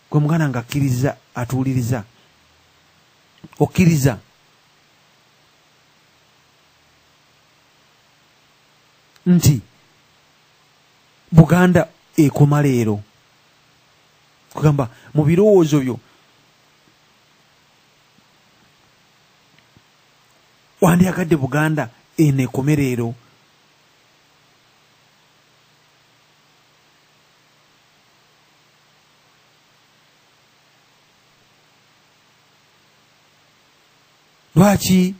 gwe muganda nga akkiriza atuuliriza okkiriza nti Buganda ekoma leero kugamba mu birowoozo byo wandyagadde Buganda eno ekome leero. Lwaki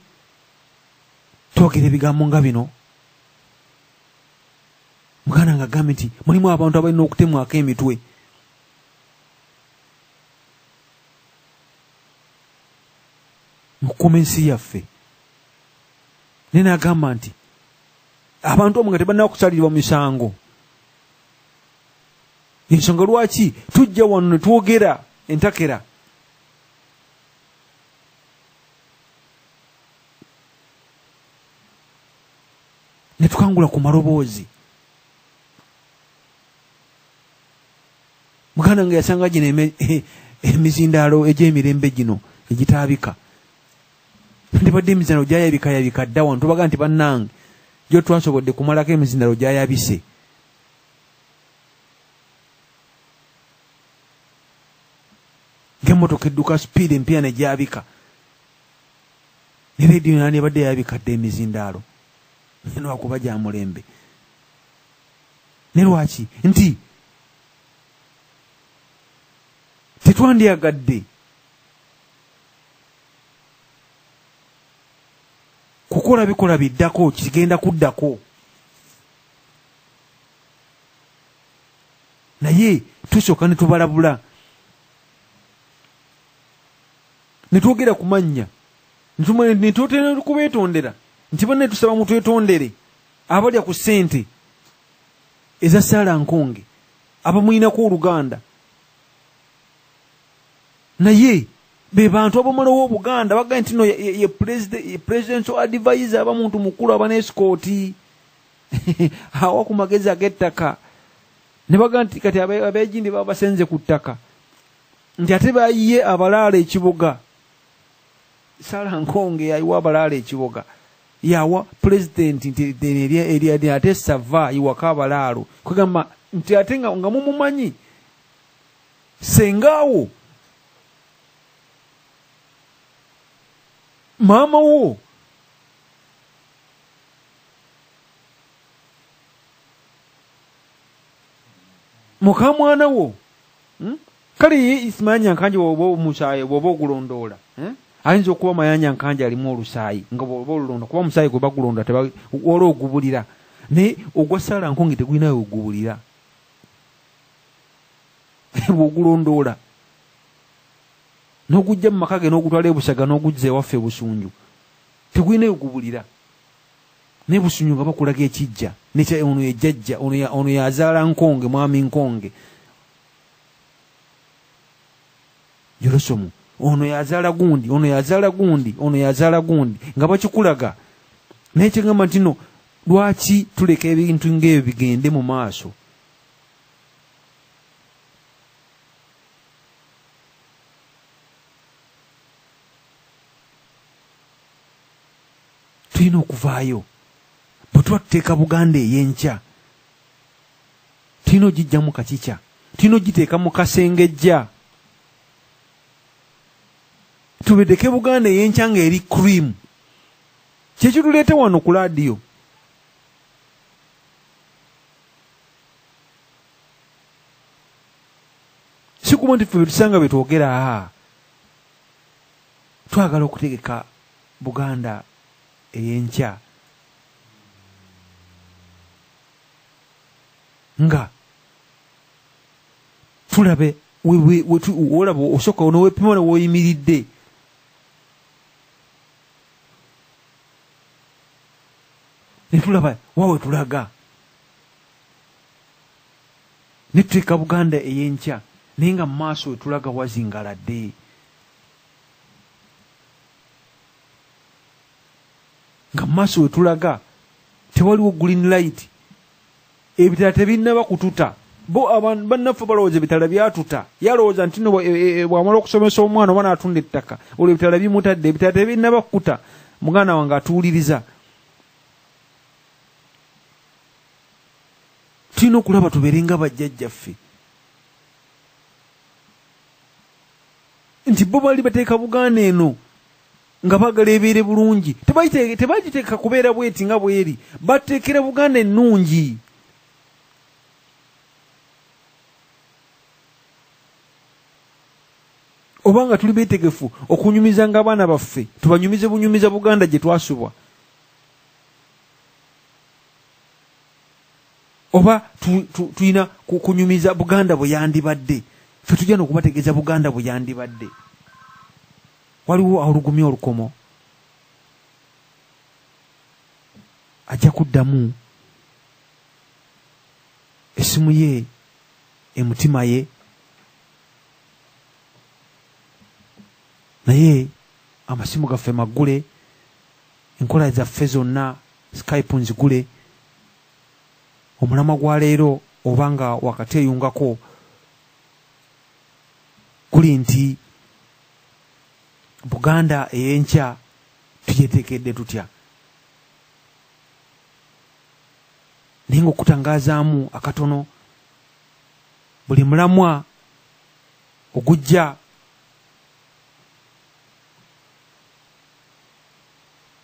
twogera ebigambo nga bino? Muganda nga agambye nti mulimu abantu abalina okutemwako emitwe. Mukuuma ensi yaffe. Naye n'agamba nti abantu omu nga tebalina kusalirwa misango. Ensonga lwaki tujja wano ne twogera entakera. Ne tukangula ku maloboozi. Muganda nga yasanga gino emizindaalo egy'emirembe gino egitaabika. Ndibadde emizindaalo gyayabika dda wano tubaga nti bannange gyo twasobodde kumalako emizindaalo gyayabise. Ng'emmotoka edduka sipiidi empya ne gyabika. Ne leediyo nani ebadde yayabika dda emizindaalo. Lwakuba gya mulembe. Ne lwaki? Nti tetwandyagadde kukola bikola biddako kigenda kuddako. Naye tusooka ne tubalabula. Ne twogera ku mannya. Ne twotera kubeetondera. Nti banne tusaba mutwetondere abalya ku ssente eza Ssalankonge abamuyinako Oluganda. Naye be bantu abamalawo Buganda baga nti no ye presidential advisor abamuntu mukulu abaneskooti awa ku magezi ag'ettaka. Ne baga nti kati abeegindi babasenze ku ttaka nti ate bayiye abalaala ekibuga. Ssalankonge yayiwa abalaala ekibuga. Yawa president nti eri ate sava iwaka abalaalo. Kugamba nti ate nga mumumanyi sengaawo maama wo muka mwana wo kale Ismanya Nkanja woba omusaayi woba ogulondoola ayinza okuba Mayanja Nkanja alimu olusaayi nga bwoba olulonda kuba omusaayi gwe bagulonda wala ogubulira naye ogwa Ssalankonge tegulinayo ogubulira bw'ogulondoola n'ogujja mu maka ge n'ogutwala e Busaga n'ogujja ewaffe e Busunju tegulinayo ogubulira. Naye Busunju nga bakulaga ekijja ono ye jjajja ono yazaala Nkonge mwami Nkonge Jolosomu ono yazaala gundi ono yazaala gundi ono yazaala gundi nga bakikulaga. Naye kyengamba nti no lwaki tuleka ebintu ng'ebyo bigende mu maaso? Tulina okuvaayo. Bwe tuba tuteeka Buganda ey'enkya tulina ogijja mu kakikya, tulina ogiteeka mu kasengejja. Tubedeke Buganda ey'enkya nga eri cream. Kyekituleete wano ku laadiyo. Si kuba nti ffe betusanga betwogera twagala okutegeka Buganda ey'enkya nga tulabe olaba osooka n'owepima ne w'oyimiridde. Ne tulaba waawe tulaga. Ne tuteeka Buganda ey'enkya naye nga mu maaso we tulaga wazingaladde. Nga mu maaso we tulaga tewaliwo green light. Ebitala tebinnaba kututa bo abantu bannaffe balowooza ebitala byatuta yalowooza nti no bw'amala okusomesa omwana oba n'atunda ettaka olwo ebitala bimutadde ebitala tebinnaba kkuta muganda wange atuwuliriza tulina okulaba tubeere nga bajjajjaffe nti bo bali bateeka Buganda eno nga baagala ebeere bulungi tebagiteeka kubeera bweti nga bweri bateekera Buganda ennungi obanga tuli beetegefu okunyumizanga abaana baffe tubanyumize bunyumiza Buganda gye twasubwa oba tulina kunyumiza Buganda bwe yandibadde ffe tujja n'okubategeeza Buganda bwe yandibadde waliwo olugumya olukomo ajja kuddamu essimu ye emutima ye naye amasimu gaffe maggule enkola zaffe zonna Skype nzigule omulamwa gwa leero obanga wakati eyungako kuli nti Buganda Eyenkya tugyetegekedde tutya naye ng'okutangazaamu akatono buli mulamwa ogujja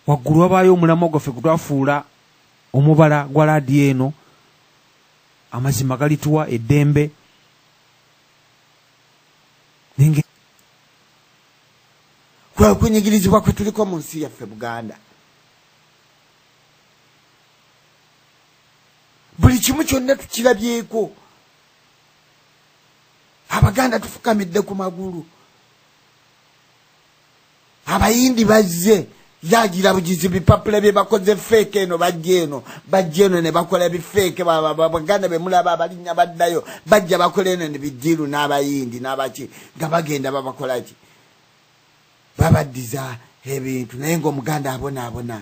waggulu wabaayo omulamwa gwaffe gwe twafuula omubala gwa laadiyo eno amazima galituwa eddembe ninge kwa kunyigirizibwa kwe tuliko mu nsi yaffe Buganda buli kimu kyonna tukirabyeko Abaganda tufukamidde ku magulu abayindi bazze yagira bugizi bipapula bye bakoze fake eno bajje eno ne bakola bifeke Abaganda be mulaba abalinnya baddayo bajja bakola eno ne bijiru n'abayindi n'abaki nga bagenda babakola ki babaddiza ebintu naye ng'Omuganda abona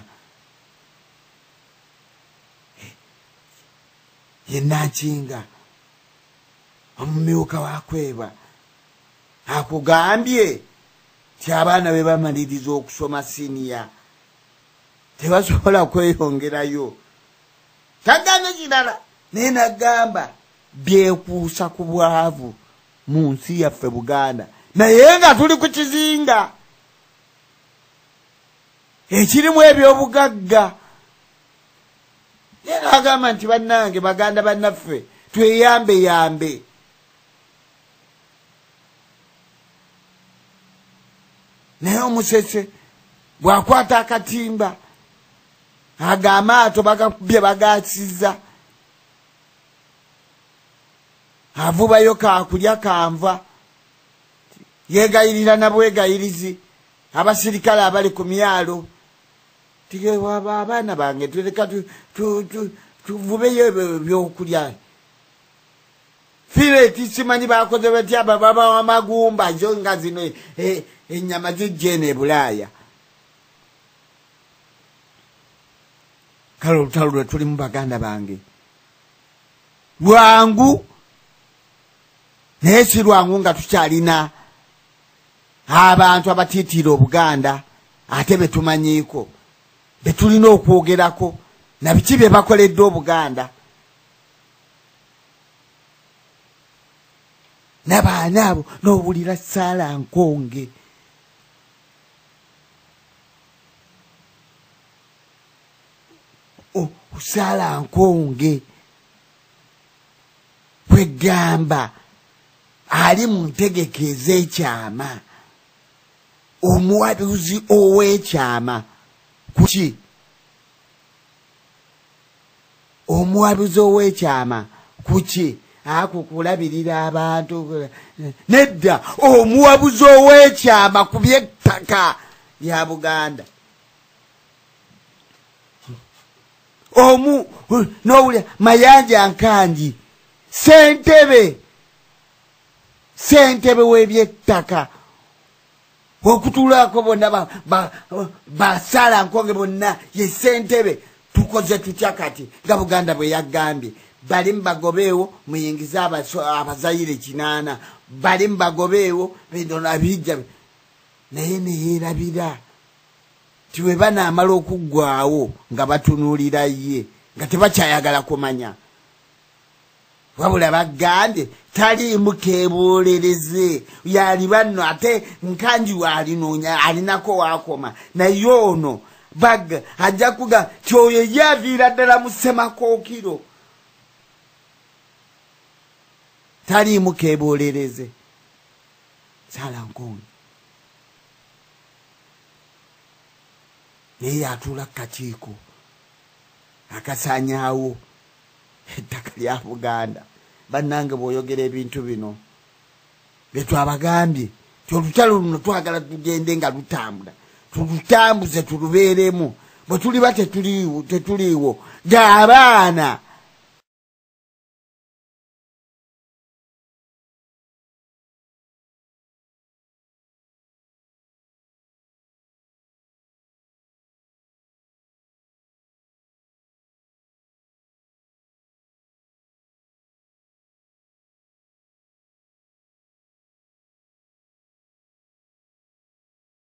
yenna nkinga omumyuka wakweba akugambye ti abaana be bamaliriza okusoma siniya tebasobola kweyongerayo tagano kirala naye nagamba byekuusa ku bwavu mu nsi yaffe Buganda naye nga tuli ku kizinga ekirimu ebyobugagga ye nagamba nti bannange Baganda bannaffe tweyambe naye omusese bw'akwata akatimba agamaato bagakubye bagasiza avubayo kakulya kanva yegayirira nabwegayirizi abasirikale abali ku myalo tigewaba abaana bange tuleka tuvubeyo ebyokulya fireti simanyi bakoze batya baba amagumba zo nga zino ennyama zijjene Bulaaya kale olutalo lwe tuli mu Baganda bange lwangu naye si lwangu nga tukyalina abantu abatiitira Obuganda ate betumanyiiko betulina okwogerako na biki bye bakoledde Obuganda n'abaana abo n'owulira Saala Nkonge Saala Nkonge kwegamba ali mu ntegekeza ekyama omuwabuzi ow'ekyama kuki omuwabuzi ow'ekyama kuki akukulabirira abantu nedda omuwabuzi ow'ekyama ku by'ettaka lya Buganda n'owulira Mayanja Nkanji ssentebe w'ebyettaka okutuulako bonna Saala Nkonge bonna ye ssentebe tukoze tutya kati nga Buganda bwe yagambye bali mbagobeewo muyingize abazayire 8 bali mbagobeewo bindona abijja naye neyeerabira tiwe banaamala okuggwaawo nga batunuulira ye nga tebakyayagala kumanya wabula bagande taliimu keebuulereze yali banno ate nkanji waalinoonya alinako waakoma naye ono baga ajja kuga kyoyo yaviira ddala mu Ssemakookiro taliimu keebuulereze Salankooni naye atuula kukakiiko akasaanyaawo ettaka lya Buganda. Bannange bw'oyogera ebintu bino betwabagambye olutalo luno twagala tugende nga lutambula tulutambuze tulubeeremu bwe tuliba tetuliiwo ng'abaana